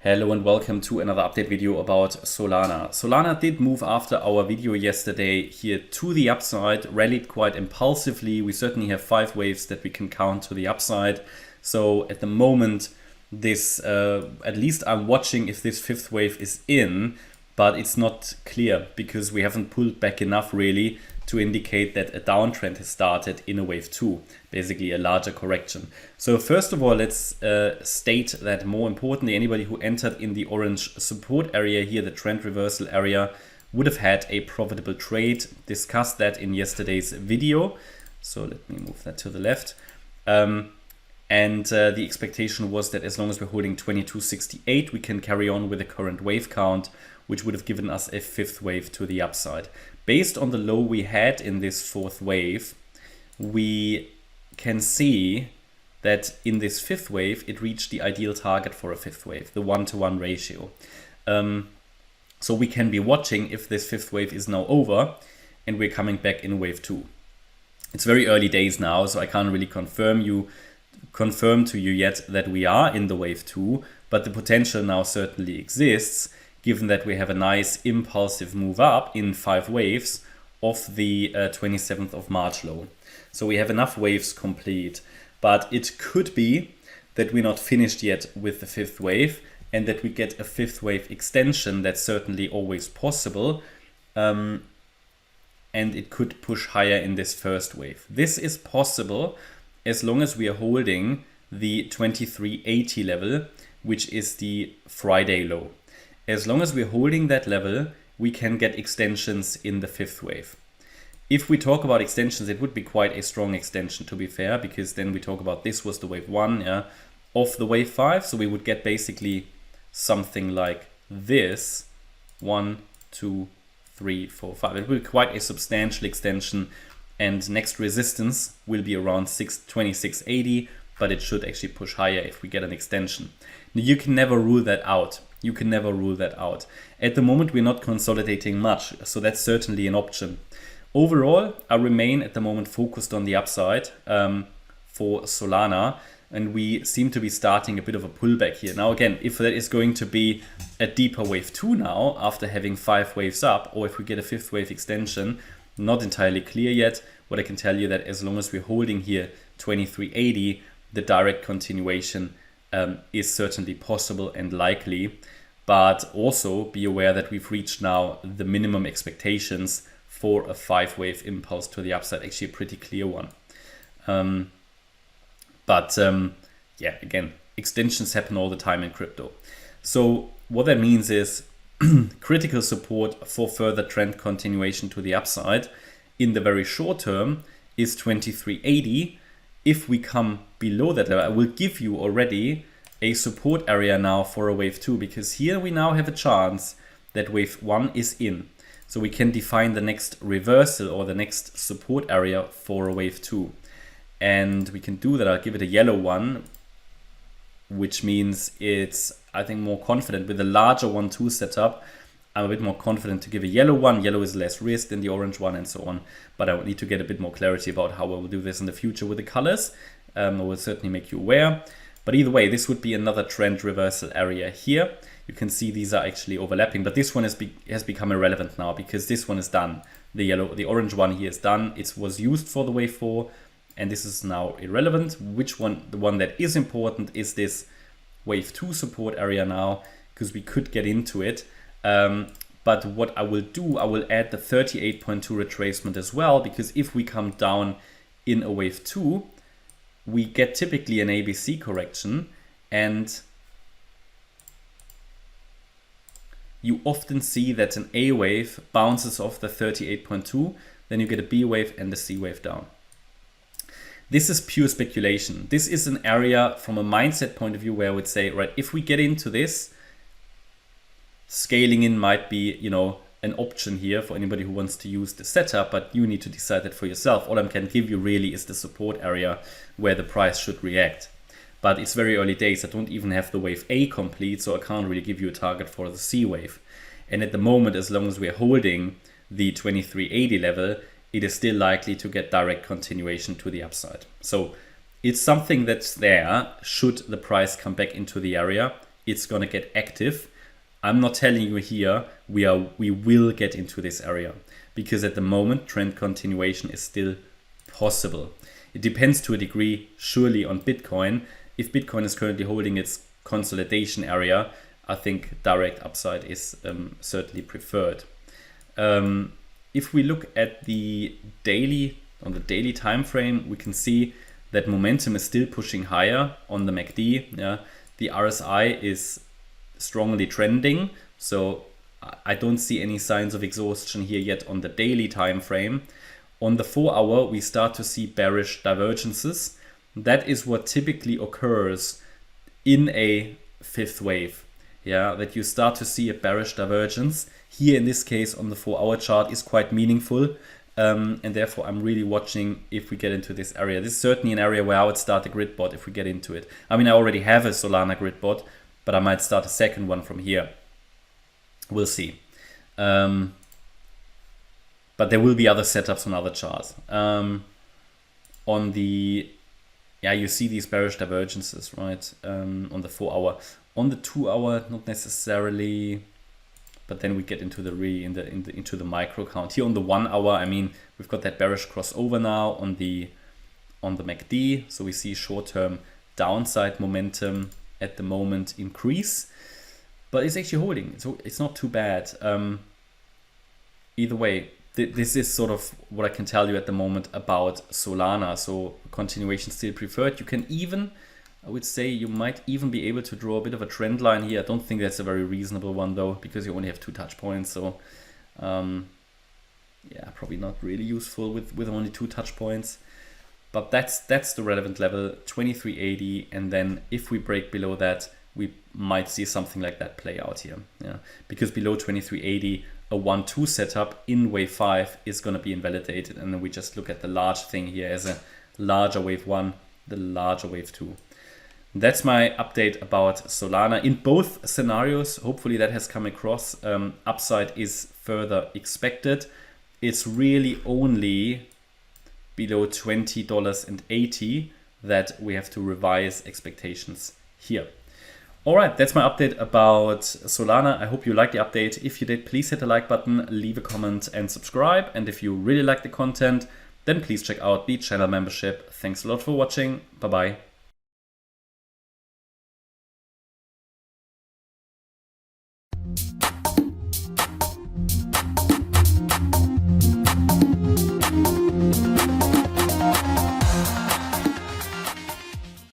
Hello and welcome to another update video about Solana. Solana did move after our video yesterday here to the upside, rallied quite impulsively. We certainly have 5 waves that we can count to the upside. So at the moment, this at least I'm watching if this 5th wave is in, but it's not clear because we haven't pulled back enough really to indicate that a downtrend has started in a wave 2, basically a larger correction. So first of all, let's state that more importantly, anybody who entered in the orange support area here, the trend reversal area, would have had a profitable trade. Discussed that in yesterday's video. So let me move that to the left. The expectation was that as long as we're holding 2268, we can carry on with the current wave count, which would have given us a 5th wave to the upside. Based on the low we had in this 4th wave, we can see that in this 5th wave, it reached the ideal target for a 5th wave, the 1-to-1 ratio. So we can be watching if this 5th wave is now over and we're coming back in wave 2. It's very early days now, so I can't really confirm to you yet that we are in the wave 2, but the potential now certainly exists, given that we have a nice impulsive move up in 5 waves of the 27th of March low. So we have enough waves complete, but it could be that we're not finished yet with the 5th wave and that we get a 5th wave extension. That's certainly always possible. And it could push higher in this 1st wave. This is possible as long as we are holding the 2380 level, which is the Friday low. As long as we're holding that level, we can get extensions in the 5th wave. If we talk about extensions, it would be quite a strong extension, to be fair, because then we talk about this was the wave 1 of the wave 5. So we would get basically something like this, 1, 2, 3, 4, 5. It will be quite a substantial extension, and next resistance will be around 2680, but it should actually push higher if we get an extension. Now, you can never rule that out. You can never rule that out. At the moment, we're not consolidating much, so that's certainly an option. Overall, I remain at the moment focused on the upside for Solana, and we seem to be starting a bit of a pullback here. Now, again, if that is going to be a deeper wave 2 now, after having 5 waves up, or if we get a 5th wave extension, not entirely clear yet. What I can tell you that as long as we're holding here 2380, the direct continuation is certainly possible and likely, but also be aware that we've reached now the minimum expectations for a 5-wave impulse to the upside, actually a pretty clear one. Yeah, again, extensions happen all the time in crypto. So what that means is critical support for further trend continuation to the upside in the very short term is 2380. If we come below that level, I will give you already a support area now for a wave 2, because here we now have a chance that wave 1 is in. So we can define the next reversal or the next support area for a wave 2. And we can do that. I'll give it a yellow one, which means it's, I think, more confident. With a larger 1-2 setup, I'm a bit more confident to give a yellow one. Yellow is less risk than the orange one and so on. But I will need to get a bit more clarity about how I will do this in the future with the colors. I will certainly make you aware. But either way, this would be another trend reversal area here. You can see these are actually overlapping, but this one has become irrelevant now because this one is done. The orange one here is done. It was used for the wave 4, and this is now irrelevant. Which one? The one that is important is this wave 2 support area now, because we could get into it. But what I will do, I will add the 38.2 retracement as well, because if we come down in a wave 2, we get typically an ABC correction, and you often see that an A wave bounces off the 38.2, then you get a B wave and a C wave down. This is pure speculation. This is an area from a mindset point of view where I would say, right, if we get into this, scaling in might be, an option here for anybody who wants to use the setup, but you need to decide that for yourself. All I can give you really is the support area where the price should react. But it's very early days. I don't even have the wave A complete, so I can't really give you a target for the C wave. And at the moment, as long as we're holding the 2380 level, it is still likely to get direct continuation to the upside. So it's something that's there should the price come back into the area. it's gonna get active. I'm not telling you here we will get into this area, because at the moment trend continuation is still possible. It depends to a degree surely on Bitcoin. If Bitcoin is currently holding its consolidation area, I think direct upside is certainly preferred. If we look at the daily time frame, we can see that momentum is still pushing higher on the MACD. Yeah, the RSI is strongly trending, so I don't see any signs of exhaustion here yet on the daily time frame. On the 4-hour, we start to see bearish divergences. That is what typically occurs in a fifth wave. Yeah, that you start to see a bearish divergence. Here in this case on the 4-hour chart is quite meaningful. And therefore I'm really watching if we get into this area. This is certainly an area where I would start a grid bot if we get into it. I mean, I already have a Solana grid bot, but I might start a second one from here. We'll see. But there will be other setups on other charts. On the, yeah, you see these bearish divergences, right? On the 4-hour. On the 2-hour, not necessarily. But then we get into the into the micro count. Here on the 1-hour, I mean, we've got that bearish crossover now on the MACD. So we see short-term downside momentum at the moment increase, but it's actually holding. So it's not too bad. Either way, this is sort of what I can tell you at the moment about Solana. So continuation still preferred. You can even, I would say you might even be able to draw a bit of a trend line here. I don't think that's a very reasonable one though, because you only have 2 touch points. So yeah, probably not really useful with only 2 touch points. But that's the relevant level, 2380. And then if we break below that, we might see something like that play out here. Yeah, because below 2380, a 1-2 setup in wave 5 is going to be invalidated. And then we just look at the large thing here as a larger wave 1, the larger wave 2. That's my update about Solana. In both scenarios, hopefully that has come across. Upside is further expected. It's really only below $20.80 that we have to revise expectations here. All right, that's my update about Solana. I hope you liked the update. If you did, please hit the like button, leave a comment and subscribe. And if you really like the content, then please check out the channel membership. Thanks a lot for watching. Bye-bye.